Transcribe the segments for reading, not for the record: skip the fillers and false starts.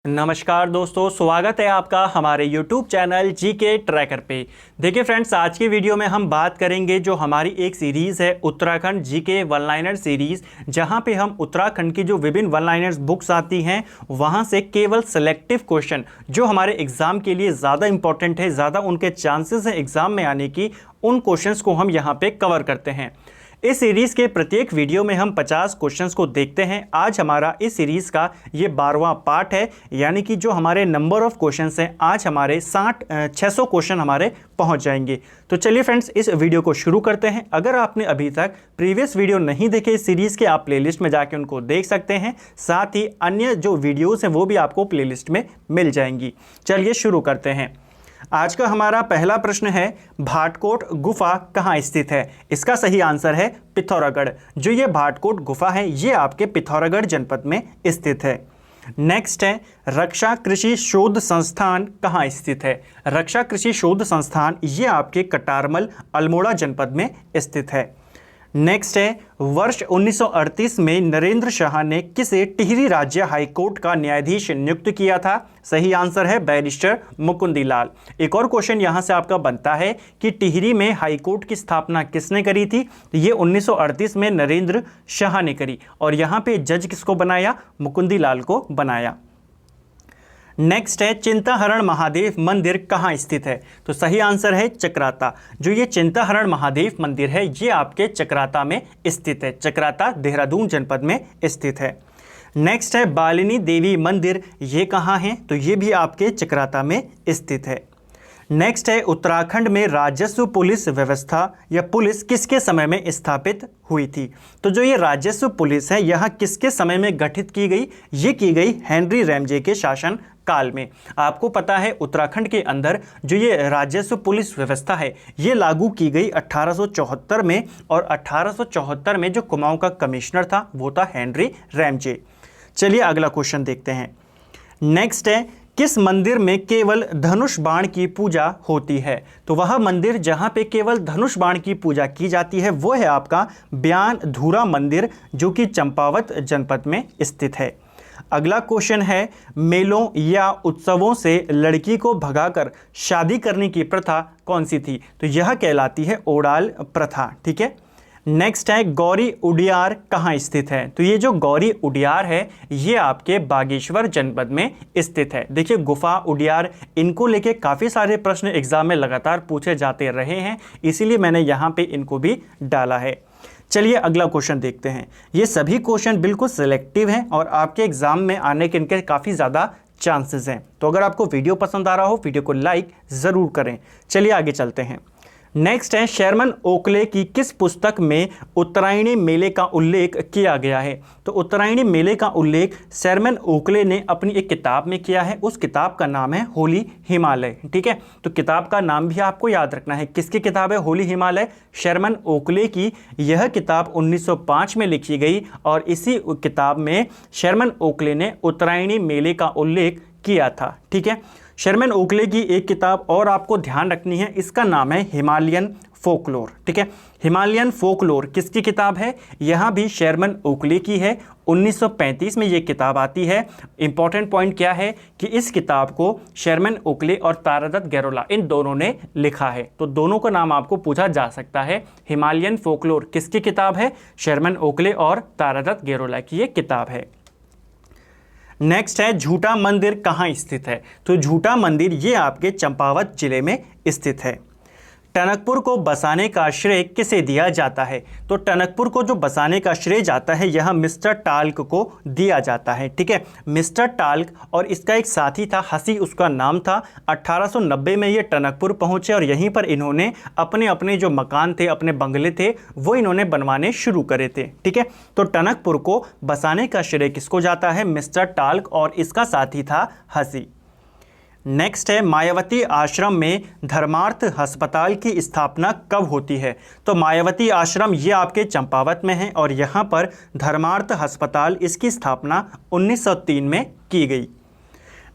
नमस्कार दोस्तों, स्वागत है आपका हमारे YouTube चैनल जीके ट्रैकर पे। देखिए फ्रेंड्स, आज की वीडियो में हम बात करेंगे जो हमारी एक सीरीज़ है Uttarakhand GK one liner series, जहां पे हम उत्तराखंड की जो विभिन्न वन लाइनर्स बुक्स आती हैं वहां से केवल सेलेक्टिव क्वेश्चन जो हमारे एग्ज़ाम के लिए ज़्यादा इंपॉर्टेंट है, ज़्यादा उनके चांसेस हैं एग्ज़ाम में आने की, उन क्वेश्चंस को हम यहाँ पे कवर करते हैं। इस सीरीज़ के प्रत्येक वीडियो में हम 50 क्वेश्चंस को देखते हैं। आज हमारा इस सीरीज़ का ये 12वां पार्ट है, यानी कि जो हमारे नंबर ऑफ क्वेश्चंस हैं आज हमारे 600 क्वेश्चन हमारे पहुंच जाएंगे। तो चलिए फ्रेंड्स, इस वीडियो को शुरू करते हैं। अगर आपने अभी तक प्रीवियस वीडियो नहीं देखे इस सीरीज़ के, आप प्लेलिस्ट में जाके उनको देख सकते हैं। साथ ही अन्य जो वीडियोज़ हैं वो भी आपको प्लेलिस्ट में मिल जाएंगी। चलिए शुरू करते हैं। आज का हमारा पहला प्रश्न है, भाटकोट गुफा कहाँ स्थित है? इसका सही आंसर है पिथौरागढ़। जो ये भाटकोट गुफा है ये आपके पिथौरागढ़ जनपद में स्थित है। नेक्स्ट है, रक्षा कृषि शोध संस्थान कहाँ स्थित है? रक्षा कृषि शोध संस्थान ये आपके कटारमल अल्मोड़ा जनपद में स्थित है। नेक्स्ट है, वर्ष 1938 में नरेंद्र शाह ने किसे टिहरी राज्य हाईकोर्ट का न्यायाधीश नियुक्त किया था? सही आंसर है बैरिस्टर मुकुंदी लाल। एक और क्वेश्चन यहां से आपका बनता है कि टिहरी में हाईकोर्ट की स्थापना किसने करी थी? ये 1938 में नरेंद्र शाह ने करी, और यहां पे जज किसको बनाया? मुकुंदी लाल को बनाया। नेक्स्ट है, चिंताहरण महादेव मंदिर कहाँ स्थित है? तो सही आंसर है चक्राता। जो ये चिंताहरण महादेव मंदिर है ये आपके चक्राता में स्थित है। चक्राता देहरादून जनपद में स्थित है। नेक्स्ट है, बालिनी देवी मंदिर, ये कहाँ है? तो ये भी आपके चक्राता में स्थित है। नेक्स्ट है, उत्तराखंड में राजस्व पुलिस व्यवस्था या पुलिस किसके समय में स्थापित हुई थी? तो जो ये राजस्व पुलिस है यहाँ किसके समय में गठित की गई? ये की गई हेनरी रैमजे के शासन काल में। आपको पता है उत्तराखंड के अंदर जो ये राजस्व पुलिस व्यवस्था है ये लागू की गई 1874 में, और 1874 में जो कुमाऊं का कमिश्नर था वो था हेनरी रैमजे। चलिए अगला क्वेश्चन देखते हैं। नेक्स्ट है, किस मंदिर में केवल धनुष बाण की पूजा होती है? तो वह मंदिर जहां पे केवल धनुष बाण की पूजा की जाती है वो है आपका ब्यान धूरा मंदिर, जो कि चंपावत जनपद में स्थित है। अगला क्वेश्चन है, मेलों या उत्सवों से लड़की को भगाकर शादी करने की प्रथा कौन सी थी? तो यह कहलाती है ओडाल प्रथा। ठीक है। नेक्स्ट है, गौरी उडियार कहाँ स्थित है? तो ये जो गौरी उडियार है ये आपके बागेश्वर जनपद में स्थित है। देखिए गुफा, उडियार, इनको लेके काफ़ी सारे प्रश्न एग्जाम में लगातार पूछे जाते रहे हैं, इसीलिए मैंने यहाँ पे इनको भी डाला है। चलिए अगला क्वेश्चन देखते हैं। ये सभी क्वेश्चन बिल्कुल सिलेक्टिव हैं और आपके एग्जाम में आने के इनके काफ़ी ज़्यादा चांसेस हैं। तो अगर आपको वीडियो पसंद आ रहा हो वीडियो को लाइक ज़रूर करें। चलिए आगे चलते हैं। नेक्स्ट है, शर्मन ओकले की किस पुस्तक में उत्तरायणी मेले का उल्लेख किया गया है? तो उत्तरायणी मेले का उल्लेख शर्मन ओकले ने अपनी एक किताब में किया है। उस किताब का नाम है होली हिमालय। ठीक है, तो किताब का नाम भी आपको याद रखना है। किसकी किताब है होली हिमालय? शर्मन ओकले की। यह किताब 1905 में लिखी गई और इसी किताब में शर्मन ओकले ने उत्तरायणी मेले का उल्लेख किया था। ठीक है, शर्मन ओकले की एक किताब और आपको ध्यान रखनी है, इसका नाम है हिमालयन फोकलोर। ठीक है, हिमालयन फोकलोर किसकी किताब है? यह भी शर्मन ओकले की है। 1935 में ये किताब आती है। इंपॉर्टेंट पॉइंट क्या है कि इस किताब को शर्मन ओकले और तारादत्त गैरोला इन दोनों ने लिखा है। तो दोनों का नाम आपको पूछा जा सकता है। हिमालयन फोकलोर किसकी किताब है? शर्मन ओकले और तारादत्त गैरोला की ये किताब है। नेक्स्ट है, झूठा मंदिर कहाँ स्थित है? तो झूठा मंदिर ये आपके चंपावत जिले में स्थित है। टनकपुर को बसाने का श्रेय किसे दिया जाता है? तो टनकपुर को जो बसाने का श्रेय जाता है यह मिस्टर टाल्क को दिया जाता है। ठीक है, मिस्टर टाल्क और इसका एक साथी था, हसी उसका नाम था। 1890 में ये टनकपुर पहुंचे और यहीं पर इन्होंने अपने अपने जो मकान थे, अपने बंगले थे, वो इन्होंने बनवाने शुरू करे थे। ठीक है, तो टनकपुर को बसाने का श्रेय किसको जाता है? मिस्टर टाल्क, और इसका साथी था हसी। नेक्स्ट है, मायावती आश्रम में धर्मार्थ अस्पताल की स्थापना कब होती है? तो मायावती आश्रम ये आपके चंपावत में है और यहाँ पर धर्मार्थ अस्पताल इसकी स्थापना 1903 में की गई।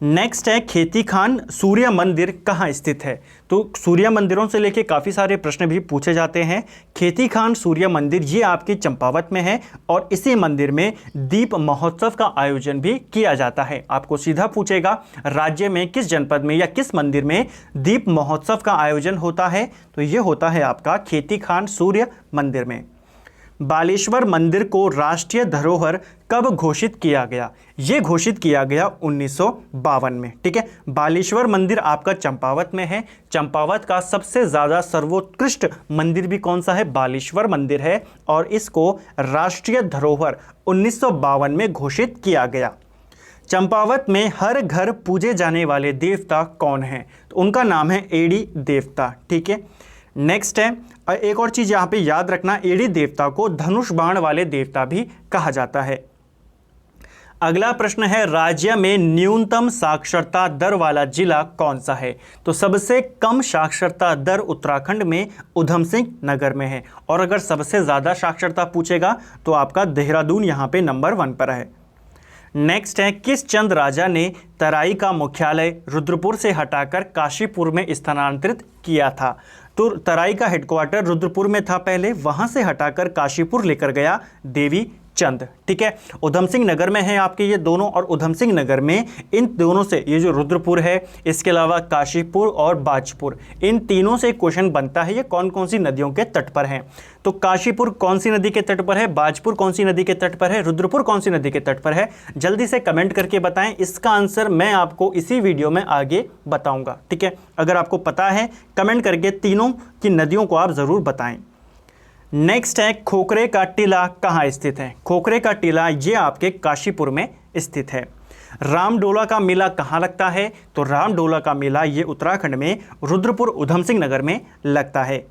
नेक्स्ट है खेती खान सूर्य मंदिर कहाँ स्थित है। तो सूर्य मंदिरों से लेके काफ़ी सारे प्रश्न भी पूछे जाते हैं। खेती खान सूर्य मंदिर ये आपके चंपावत में है और इसी मंदिर में दीप महोत्सव का आयोजन भी किया जाता है। आपको सीधा पूछेगा राज्य में किस जनपद में या किस मंदिर में दीप महोत्सव का आयोजन होता है, तो ये होता है आपका खेती खान सूर्य मंदिर में। बालेश्वर मंदिर को राष्ट्रीय धरोहर कब घोषित किया गया। यह घोषित किया गया 1952 में। ठीक है, बालेश्वर मंदिर आपका चंपावत में है। चंपावत का सबसे ज़्यादा सर्वोत्कृष्ट मंदिर भी कौन सा है, बालेश्वर मंदिर है, और इसको राष्ट्रीय धरोहर 1952 में घोषित किया गया। चंपावत में हर घर पूजे जाने वाले देवता कौन हैं, तो उनका नाम है एड़ी देवता। ठीक है, नेक्स्ट है एक और चीज़ यहाँ पे याद रखना, एड़ी देवता को धनुष बाण वाले देवता भी कहा जाता है। अगला प्रश्न है राज्य में न्यूनतम साक्षरता दर वाला जिला कौन सा है। तो सबसे कम साक्षरता दर उत्तराखंड में उधम सिंह नगर में है, और अगर सबसे ज़्यादा साक्षरता पूछेगा तो आपका देहरादून यहाँ पे नंबर 1 पर है। नेक्स्ट है किस चंद राजा ने तराई का मुख्यालय रुद्रपुर से हटाकर काशीपुर में स्थानांतरित किया था। तो तराई का हेडक्वार्टर रुद्रपुर में था पहले, वहां से हटाकर काशीपुर लेकर गया देवी चंद। ठीक है, उधम सिंह नगर में है आपके ये दोनों, और उधम सिंह नगर में इन दोनों से, ये जो रुद्रपुर है, इसके अलावा काशीपुर और बाजपुर, इन तीनों से क्वेश्चन बनता है ये कौन कौन सी नदियों के तट पर हैं। तो काशीपुर कौन सी नदी के तट पर है, बाजपुर कौन सी नदी के तट पर है, रुद्रपुर कौन सी नदी के तट पर है, जल्दी से कमेंट करके बताएं। इसका आंसर मैं आपको इसी वीडियो में आगे बताऊंगा। ठीक है, अगर आपको पता है कमेंट करके तीनों की नदियों को आप ज़रूर बताएं। नेक्स्ट है खोखरे का टीला कहाँ स्थित है। खोखरे का टीला ये आपके काशीपुर में स्थित है। रामडोला का मेला कहाँ लगता है, तो रामडोला का मेला ये उत्तराखंड में रुद्रपुर उधम सिंह नगर में लगता है।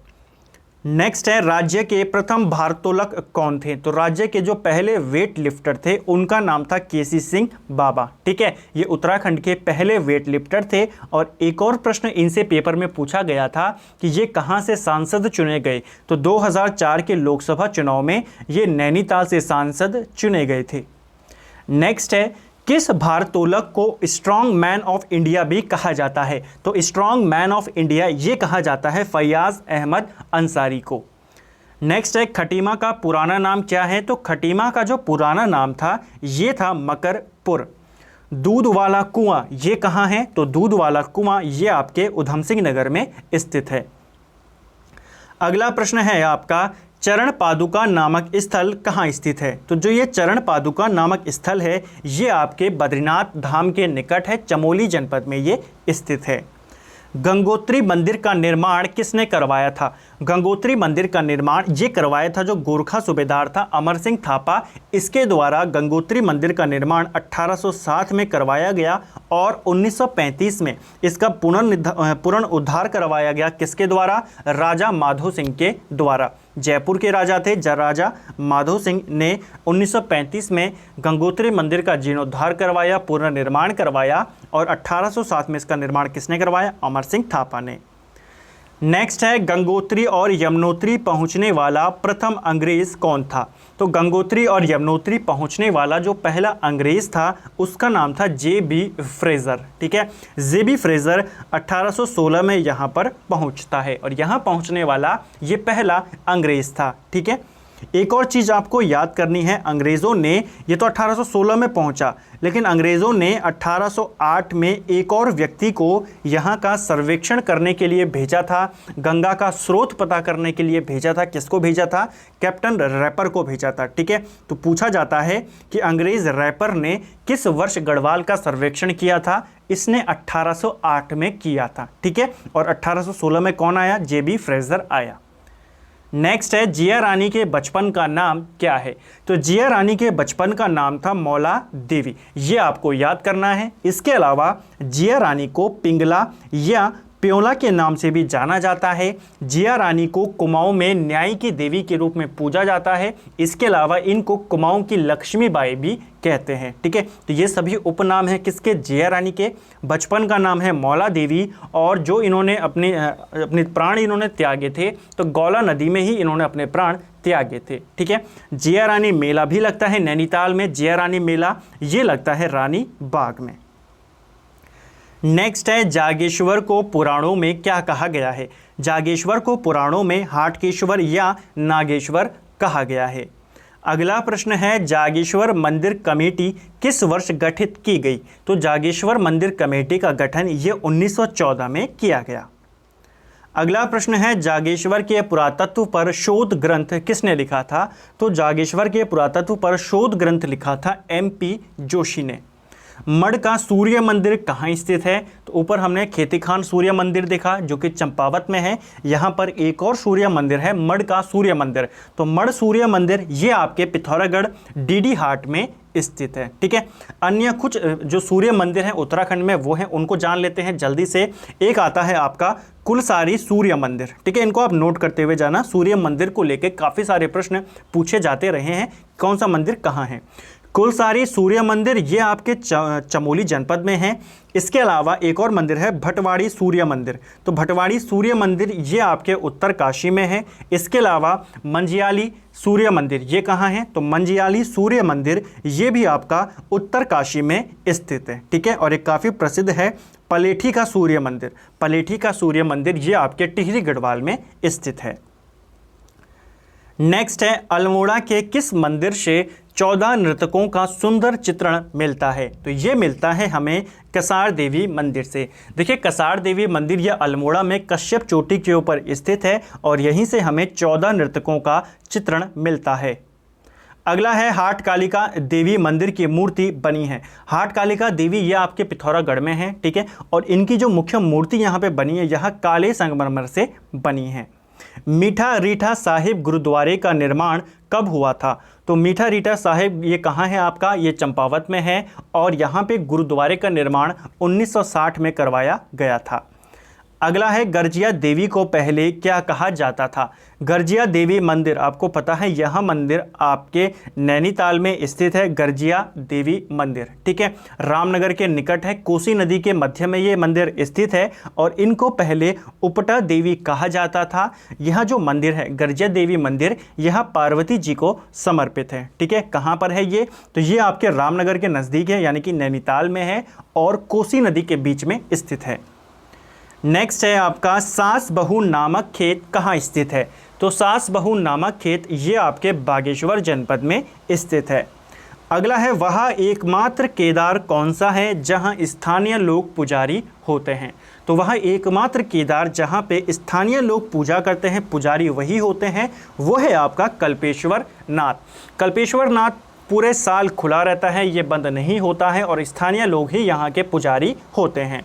नेक्स्ट है राज्य के प्रथम भारोत्तोलक कौन थे। तो राज्य के जो पहले वेट लिफ्टर थे उनका नाम था केसी सिंह बाबा। ठीक है, ये उत्तराखंड के पहले वेट लिफ्टर थे। और एक और प्रश्न इनसे पेपर में पूछा गया था कि ये कहाँ से सांसद चुने गए। तो 2004 के लोकसभा चुनाव में ये नैनीताल से सांसद चुने गए थे। नेक्स्ट है किस भारोत्तोलक को स्ट्रॉन्ग मैन ऑफ इंडिया भी कहा जाता है। तो स्ट्रॉन्ग मैन ऑफ इंडिया ये कहा जाता है फैयाज अहमद अंसारी को। नेक्स्ट है खटीमा का पुराना नाम क्या है। तो खटीमा का जो पुराना नाम था ये था मकरपुर। दूध वाला कुआं ये कहाँ है, तो दूध वाला कुआं ये आपके उधम सिंह नगर में स्थित है। अगला प्रश्न है आपका चरण पादुका नामक स्थल कहाँ स्थित है। तो जो ये चरण पादुका नामक स्थल है ये आपके बद्रीनाथ धाम के निकट है, चमोली जनपद में ये स्थित है। गंगोत्री मंदिर का निर्माण किसने करवाया था। गंगोत्री मंदिर का निर्माण ये करवाया था जो गोरखा सूबेदार था अमर सिंह थापा, इसके द्वारा गंगोत्री मंदिर का निर्माण 1807 में करवाया गया और 1935 में इसका पुनरुद्धार करवाया गया। किसके द्वारा, राजा माधो सिंह के द्वारा। जयपुर के राजा थे राजा माधो सिंह ने 1935 में गंगोत्री मंदिर का जीर्णोद्धार करवाया, पुनर्निर्माण करवाया, और 1807 में इसका निर्माण किसने करवाया, अमर सिंह थापा ने। नेक्स्ट है गंगोत्री और यमुनोत्री पहुंचने वाला प्रथम अंग्रेज कौन था। तो गंगोत्री और यमुनोत्री पहुंचने वाला जो पहला अंग्रेज था उसका नाम था जे.बी. फ्रेजर। ठीक है, जे.बी. फ्रेजर 1816 में यहाँ पर पहुंचता है और यहाँ पहुंचने वाला ये पहला अंग्रेज था। ठीक है, एक और चीज़ आपको याद करनी है, अंग्रेज़ों ने, ये तो 1816 में पहुंचा, लेकिन अंग्रेज़ों ने 1808 में एक और व्यक्ति को यहाँ का सर्वेक्षण करने के लिए भेजा था, गंगा का स्रोत पता करने के लिए भेजा था। किसको भेजा था, कैप्टन रैपर को भेजा था। ठीक है, तो पूछा जाता है कि अंग्रेज़ रैपर ने किस वर्ष गढ़वाल का सर्वेक्षण किया था। इसने 1808 में किया था। ठीक है, और 1816 में कौन आया, जे.बी. फ्रेजर आया। नेक्स्ट है जिया रानी के बचपन का नाम क्या है। तो जिया रानी के बचपन का नाम था मौला देवी, ये आपको याद करना है। इसके अलावा जिया रानी को पिंगला या प्योला के नाम से भी जाना जाता है। जिया रानी को कुमाऊं में न्याय की देवी के रूप में पूजा जाता है। इसके अलावा इनको कुमाऊं की लक्ष्मीबाई भी कहते हैं। ठीक है, तो ये सभी उपनाम हैं किसके, जिया रानी के। बचपन का नाम है मौला देवी, और जो इन्होंने अपने प्राण इन्होंने त्यागे थे तो गौला नदी में ही इन्होंने अपने प्राण त्यागे थे। ठीक है, जिया रानी मेला भी लगता है नैनीताल में। जिया रानी मेला ये लगता है रानी बाग में। नेक्स्ट है जागेश्वर को पुराणों में क्या कहा गया है। जागेश्वर को पुराणों में हाटकेश्वर या नागेश्वर कहा गया है। अगला प्रश्न है जागेश्वर मंदिर कमेटी किस वर्ष गठित की गई। तो जागेश्वर मंदिर कमेटी का गठन ये 1914 में किया गया। अगला प्रश्न है जागेश्वर के पुरातत्व पर शोध ग्रंथ किसने लिखा था। तो जागेश्वर के पुरातत्व पर शोध ग्रंथ लिखा था MP जोशी ने। मढ़ का सूर्य मंदिर कहाँ स्थित है। तो ऊपर हमने खेती खान सूर्य मंदिर देखा जो कि चंपावत में है। यहाँ पर एक और सूर्य मंदिर है मढ़ का सूर्य मंदिर। तो मढ़ सूर्य मंदिर ये आपके पिथौरागढ़ डीडी हाट में स्थित है। ठीक है, अन्य कुछ जो सूर्य मंदिर हैं उत्तराखंड में वो हैं, उनको जान लेते हैं जल्दी से। एक आता है आपका कुलसारी सूर्य मंदिर। ठीक है, इनको आप नोट करते हुए जाना। सूर्य मंदिर को लेकर काफ़ी सारे प्रश्न पूछे जाते रहे हैं, कौन सा मंदिर कहाँ है। कुलसारी सूर्य मंदिर ये आपके चमोली जनपद में है। इसके अलावा एक और मंदिर है भटवाड़ी सूर्य मंदिर। तो भटवाड़ी सूर्य मंदिर ये आपके उत्तरकाशी में है। इसके अलावा मंजियाली सूर्य मंदिर ये कहाँ है। तो मंजियाली सूर्य मंदिर ये भी आपका उत्तरकाशी में स्थित है। ठीक है, और एक काफ़ी प्रसिद्ध है पलेठी का सूर्य मंदिर। पलेठी का सूर्य मंदिर ये आपके टिहरी गढ़वाल में स्थित है। नेक्स्ट है अल्मोड़ा के किस मंदिर से 14 नर्तकों का सुंदर चित्रण मिलता है। तो ये मिलता है हमें कसार देवी मंदिर से। देखिए कसार देवी मंदिर यह अल्मोड़ा में कश्यप चोटी के ऊपर स्थित है और यहीं से हमें 14 नर्तकों का चित्रण मिलता है। अगला है हाट कालिका देवी मंदिर की मूर्ति बनी है। हाट कालिका देवी यह आपके पिथौरागढ़ में है। ठीक है, और इनकी जो मुख्य मूर्ति यहाँ पे बनी है यह काले संगमरमर से बनी है। मीठा रीठा साहिब गुरुद्वारे का निर्माण कब हुआ था। तो मीठा रीठा साहिब ये कहाँ है आपका, ये चंपावत में है और यहाँ पे गुरुद्वारे का निर्माण 1960 में करवाया गया था। अगला है गर्जिया देवी को पहले क्या कहा जाता था। गर्जिया देवी मंदिर आपको पता है यह मंदिर आपके नैनीताल में स्थित है। गर्जिया देवी मंदिर ठीक है, रामनगर के निकट है, कोसी नदी के मध्य में ये मंदिर स्थित है और इनको पहले उपटा देवी कहा जाता था। यह जो मंदिर है गर्जिया देवी मंदिर यह पार्वती जी को समर्पित है। ठीक है, कहाँ पर है ये, तो ये आपके रामनगर के नज़दीक है यानी कि नैनीताल में है और कोसी नदी के बीच में स्थित है। नेक्स्ट है आपका सास बहू नामक खेत कहाँ स्थित है। तो सास बहू नामक खेत ये आपके बागेश्वर जनपद में स्थित है। अगला है वह एकमात्र केदार कौन सा है जहाँ स्थानीय लोग पुजारी होते हैं। तो वह एकमात्र केदार जहाँ पे स्थानीय लोग पूजा करते हैं, पुजारी वही होते हैं, वो है आपका कल्पेश्वर नाथ। कल्पेश्वर नाथ पूरे साल खुला रहता है, ये बंद नहीं होता है और स्थानीय लोग ही यहाँ के पुजारी होते हैं।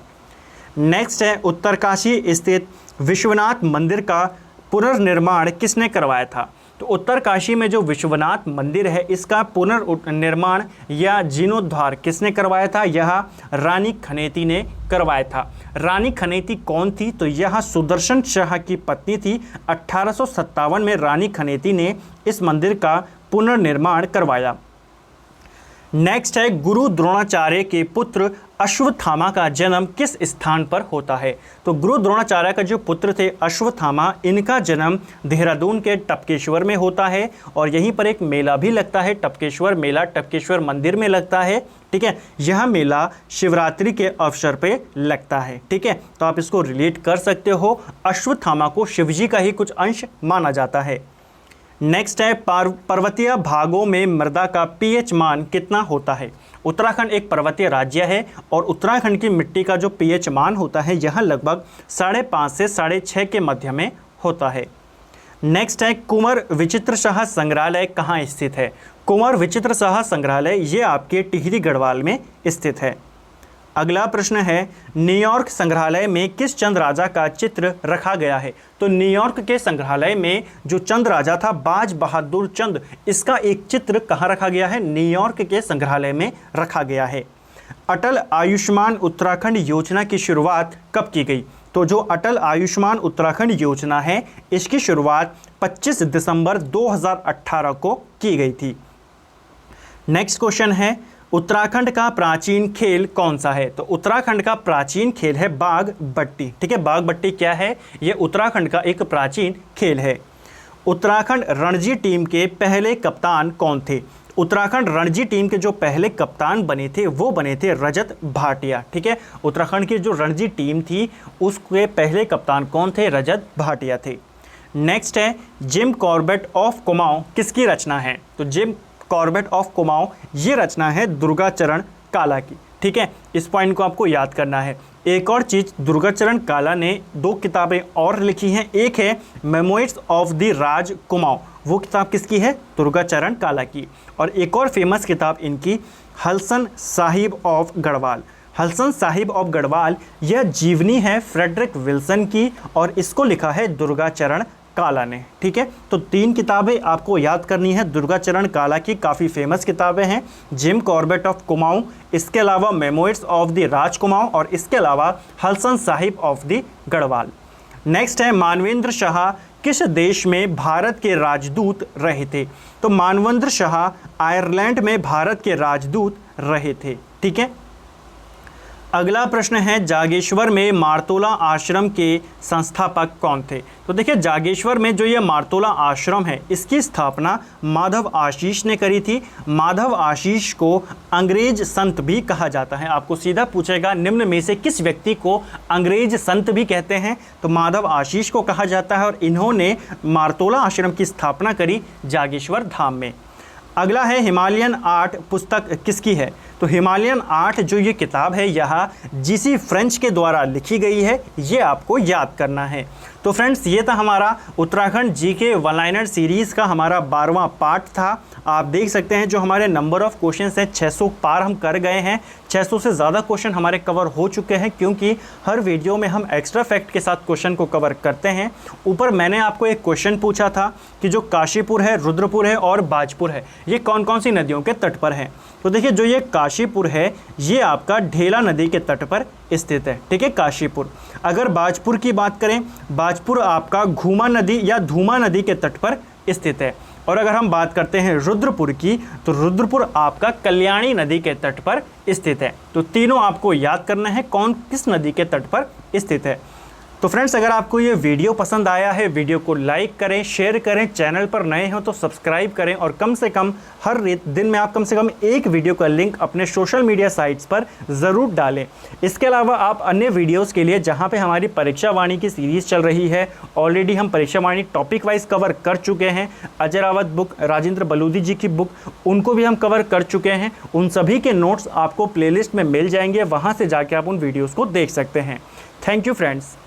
नेक्स्ट है उत्तरकाशी स्थित विश्वनाथ मंदिर का पुनर्निर्माण किसने करवाया था। तो उत्तरकाशी में जो विश्वनाथ मंदिर है इसका पुनर्निर्माण या जीर्णोद्धार किसने करवाया था, यह रानी खनेती ने करवाया था। रानी खनेती कौन थी, तो यह सुदर्शन शाह की पत्नी थी। 1857 में रानी खनेती ने इस मंदिर का पुनर्निर्माण करवाया। नेक्स्ट है गुरु द्रोणाचार्य के पुत्र अश्वत्थामा का जन्म किस स्थान पर होता है। तो गुरु द्रोणाचार्य का जो पुत्र थे अश्वत्थामा, इनका जन्म देहरादून के टपकेश्वर में होता है और यहीं पर एक मेला भी लगता है, टपकेश्वर मेला, टपकेश्वर मंदिर में लगता है। ठीक है, यह मेला शिवरात्रि के अवसर पे लगता है। ठीक है, तो आप इसको रिलेट कर सकते हो, अश्वत्थामा को शिवजी का ही कुछ अंश माना जाता है। नेक्स्ट है पर्वतीय भागों में मृदा का pH मान कितना होता है। उत्तराखंड एक पर्वतीय राज्य है और उत्तराखंड की मिट्टी का जो pH मान होता है यह लगभग 5.5 से 6.5 के मध्य में होता है। नेक्स्ट है कुंवर विचित्र शाह संग्रहालय कहाँ स्थित है। कुंवर विचित्र शाह संग्रहालय ये आपके टिहरी गढ़वाल में स्थित है। अगला प्रश्न है न्यूयॉर्क संग्रहालय में किस चंद राजा का चित्र रखा गया है। तो न्यूयॉर्क के संग्रहालय में जो चंद राजा था बाज बहादुर चंद, इसका एक चित्र कहाँ रखा गया है, न्यूयॉर्क के संग्रहालय में रखा गया है। अटल आयुष्मान उत्तराखंड योजना की शुरुआत कब की गई। तो जो अटल आयुष्मान उत्तराखंड योजना है इसकी शुरुआत 25 दिसंबर 2018 को की गई थी। नेक्स्ट क्वेश्चन है उत्तराखंड का प्राचीन खेल कौन सा है। तो उत्तराखंड का प्राचीन खेल है बाग बट्टी। ठीक है, बाग बट्टी क्या है, ये उत्तराखंड का एक प्राचीन खेल है। उत्तराखंड रणजी टीम के पहले कप्तान कौन थे। उत्तराखंड रणजी टीम के जो पहले कप्तान बने थे वो बने थे रजत भाटिया। ठीक है, उत्तराखंड की जो रणजी टीम थी उसके पहले कप्तान कौन थे? रजत भाटिया थे। नेक्स्ट है जिम कॉर्बेट ऑफ कुमाऊं किसकी रचना है? तो जिम कॉर्बेट ऑफ कुमाऊं ये रचना है दुर्गाचरण काला की। ठीक है, इस पॉइंट को आपको याद करना है। एक और चीज़, दुर्गाचरण काला ने 2 किताबें और लिखी हैं। एक है memoirs of the Raj Kumaon, वो किताब किसकी है? दुर्गाचरण काला की। और एक और फेमस किताब इनकी हलसन साहिब ऑफ गढ़वाल। हलसन साहिब ऑफ गढ़वाल यह जीवनी है फ्रेडरिक विल्सन की और इसको लिखा है दुर्गाचरण काला ने। ठीक है, तो 3 किताबें आपको याद करनी है दुर्गाचरण काला की, काफ़ी फेमस किताबें हैं। जिम कॉर्बेट ऑफ कुमाऊं, इसके अलावा memoirs of the Raj Kumaon और इसके अलावा हलसन साहिब ऑफ द गढ़वाल। नेक्स्ट है मानवेंद्र शाह किस देश में भारत के राजदूत रहे थे? तो मानवेंद्र शाह आयरलैंड में भारत के राजदूत रहे थे। ठीक है, अगला प्रश्न है जागेश्वर में मारतोला आश्रम के संस्थापक कौन थे? तो देखिए, जागेश्वर में जो ये मारतोला आश्रम है इसकी स्थापना माधव आशीष ने करी थी। माधव आशीष को अंग्रेज संत भी कहा जाता है। आपको सीधा पूछेगा निम्न में से किस व्यक्ति को अंग्रेज संत भी कहते हैं? तो माधव आशीष को कहा जाता है और इन्होंने मारतोला आश्रम की स्थापना करी जागेश्वर धाम में। अगला है हिमालयन आर्ट पुस्तक किसकी है? तो हिमालयन आर्ट जो ये किताब है यह जीसी फ्रेंच के द्वारा लिखी गई है, ये आपको याद करना है। तो फ्रेंड्स, ये था हमारा Uttarakhand GK one liner series का हमारा 12वां पार्ट था। आप देख सकते हैं जो हमारे नंबर ऑफ़ क्वेश्चंस हैं 600 पार हम कर गए हैं। 600 से ज़्यादा क्वेश्चन हमारे कवर हो चुके हैं क्योंकि हर वीडियो में हम एक्स्ट्रा फैक्ट के साथ क्वेश्चन को कवर करते हैं। ऊपर मैंने आपको एक क्वेश्चन पूछा था कि जो काशीपुर है, रुद्रपुर है और बाजपुर है, ये कौन कौन सी नदियों के तट पर हैं? तो देखिए, जो ये काशीपुर है ये आपका ढेला नदी के तट पर स्थित है। ठीक है, काशीपुर। अगर बाजपुर की बात करें, बाजपुर आपका घूमा नदी या धूमा नदी के तट पर स्थित है। और अगर हम बात करते हैं रुद्रपुर की, तो रुद्रपुर आपका कल्याणी नदी के तट पर स्थित है। तो तीनों आपको याद करना है कौन किस नदी के तट पर स्थित है। तो फ्रेंड्स, अगर आपको ये वीडियो पसंद आया है, वीडियो को लाइक करें, शेयर करें, चैनल पर नए हो तो सब्सक्राइब करें और कम से कम हर दिन में आप कम से कम एक वीडियो का लिंक अपने सोशल मीडिया साइट्स पर ज़रूर डालें। इसके अलावा आप अन्य वीडियोस के लिए जहां पे हमारी परीक्षा वाणी की सीरीज़ चल रही है, ऑलरेडी हम परीक्षा वाणी टॉपिक वाइज कवर कर चुके हैं। अजय रावत बुक, राजेंद्र बलूदी जी की बुक, उनको भी हम कवर कर चुके हैं। उन सभी के नोट्स आपको प्लेलिस्ट में मिल जाएंगे, वहाँ से जाके आप उन वीडियोज़ को देख सकते हैं। Thank you friends.